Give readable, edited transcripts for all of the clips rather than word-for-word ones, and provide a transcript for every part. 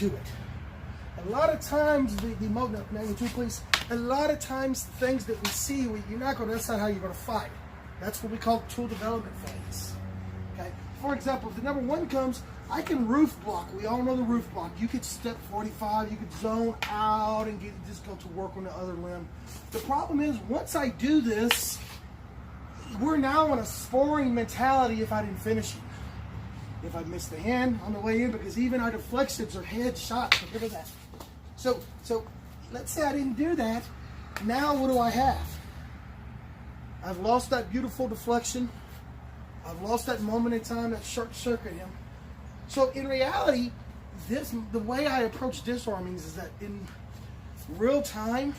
to it. A lot of times, magnitude, please. A lot of times, the things that we see, that's not how you're going to fight. That's what we call tool development phase. Okay. For example, if the number 1 comes, I can roof block. We all know the roof block. You could step 45, you could zone out and just go to work on the other limb. The problem is, once I do this, we're now on a scoring mentality if I didn't finish it. If I missed the hand on the way in, because even our deflections are head shots. Look at that. So let's say I didn't do that. Now what do I have? I've lost that beautiful deflection. I've lost that moment in time, that short circuit him. So in reality, the way I approach disarming is that in real time,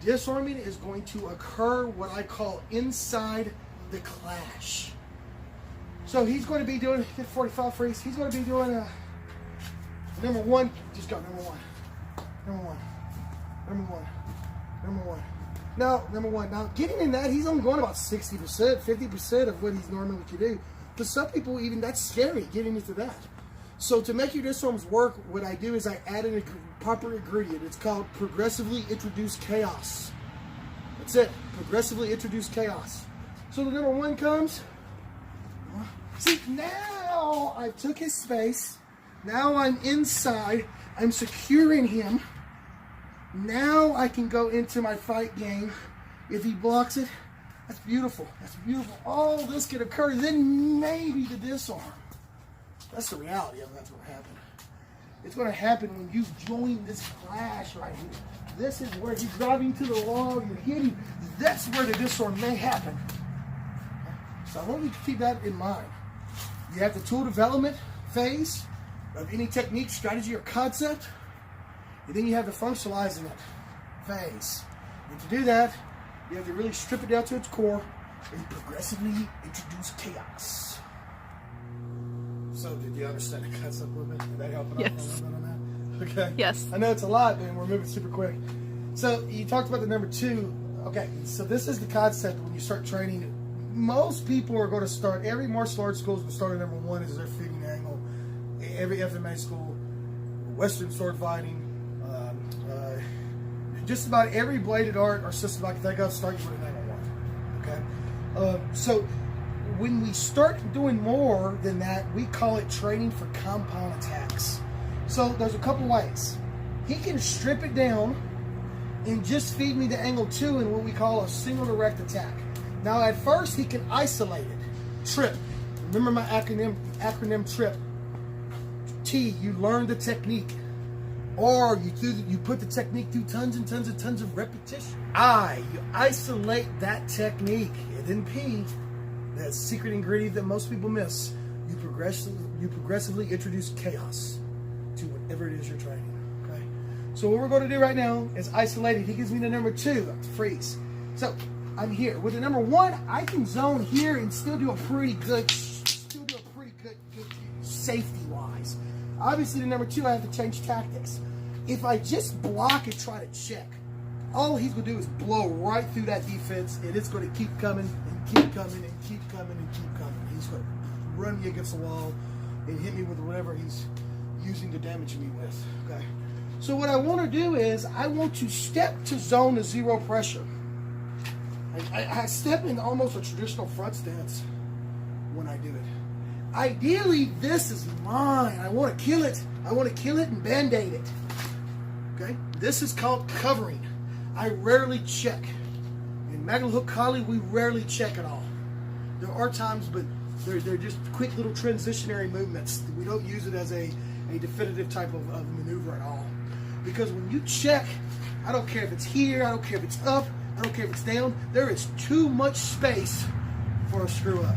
disarming is going to occur what I call inside the clash. So he's going to be doing 45 freeze. He's going to be doing a number 1. Just go number 1. Number 1. Number 1. Number 1. Now, number 1. Now, getting in that, he's only going about 60%, 50% of what he's normally could do. For some people, even that's scary, getting into that. So to make your disarms work, what I do is I add in a proper ingredient. It's called progressively introduced chaos. That's it. Progressively introduced chaos. So the number 1 comes. See, now I took his space. Now I'm inside. I'm securing him. Now I can go into my fight game. If he blocks it, that's beautiful. That's beautiful. All this could occur. Then maybe the disarm. That's the reality of that's going to happen. It's going to happen when you join this clash right here. This is where you're driving to the wall, you're hitting. That's where the disarm may happen. So I want you to keep that in mind. You have the tool development phase of any technique, strategy, or concept. And then you have the functionalizing it phase. And to do that, you have to really strip it down to its core and progressively introduce chaos. So did you understand the concept a little bit? Did that help out a little bit on that? Okay. Yes. I know it's a lot, and we're moving super quick. So you talked about the number 2. Okay, so this is the concept when you start training. Most people are going to start, every martial arts school is going to start at number 1 is their feeding angle. Every FMA school, Western sword fighting, just about every bladed art or system I can think of starts with a number 1. Okay? So when we start doing more than that, we call it training for compound attacks. So there's a couple ways. He can strip it down and just feed me the angle 2 in what we call a single direct attack. Now at first he can isolate it. Trip. Remember my acronym TRIP. T, you learn the technique. Or you put the technique through tons and tons and tons of repetition. I, you isolate that technique. And then P, that secret ingredient that most people miss, you progressively introduce chaos to whatever it is you're training. Okay? So what we're going to do right now is isolate it. He gives me the number 2, freeze. So I'm here. With the number 1, I can zone here and still do a pretty good safety-wise. Obviously, the number 2, I have to change tactics. If I just block and try to check, all he's going to do is blow right through that defense, and it's going to keep coming and keep coming and keep coming and keep coming. He's going to run me against the wall and hit me with whatever he's using to damage me with. Okay. So what I want to do is I want to step to zone to 0 pressure. I step in almost a traditional front stance when I do it. Ideally, this is mine. I want to kill it. I want to kill it and band-aid it. Okay? This is called covering. I rarely check. In Maglahok Kali, we rarely check at all. There are times, but they're just quick little transitionary movements. We don't use it as a definitive type of maneuver at all. Because when you check, I don't care if it's here, I don't care if it's up, I don't care if it's down, there is too much space for a screw up.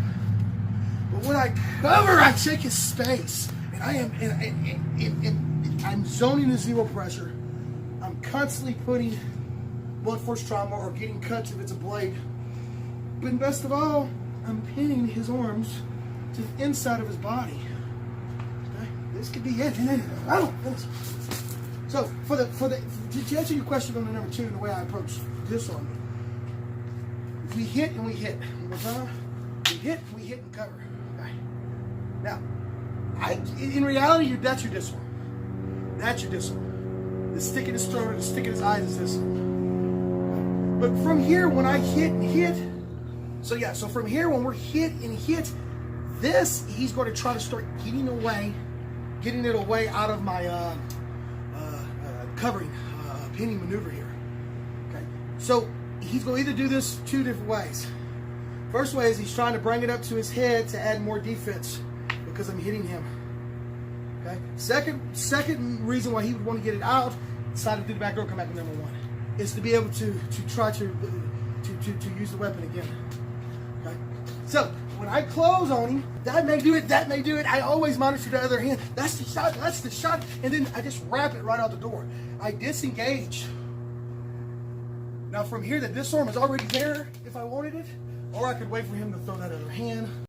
But when I cover, I check his space. And I am I'm zoning to 0 pressure. I'm constantly putting blunt force trauma or getting cuts if it's a blade. But best of all, I'm pinning his arms to the inside of his body. Okay? This could be it. So to answer your question on the number 2, the way I approach disarming, we hit and we hit. One more time. We hit and cover. Okay. Now, in reality, that's your disarm. That's your disarm. The stick in his throat, the stick in his eyes is this. But from here, when I hit and hit, so from here, when we're hit and hit, this, he's going to try to start getting it away out of my covering, pinning maneuver here. Okay, so he's going to either do this two different ways. First way is he's trying to bring it up to his head to add more defense because I'm hitting him. Okay. Second reason why he would want to get it out, decide to do the back door, come back with number one, is to be able to try to use the weapon again. Okay. So when I close on him, that may do it. I always monitor the other hand. That's the shot, and then I just wrap it right out the door. I disengage. Now from here, the disarm is already there if I wanted it, or I could wait for him to throw that other hand.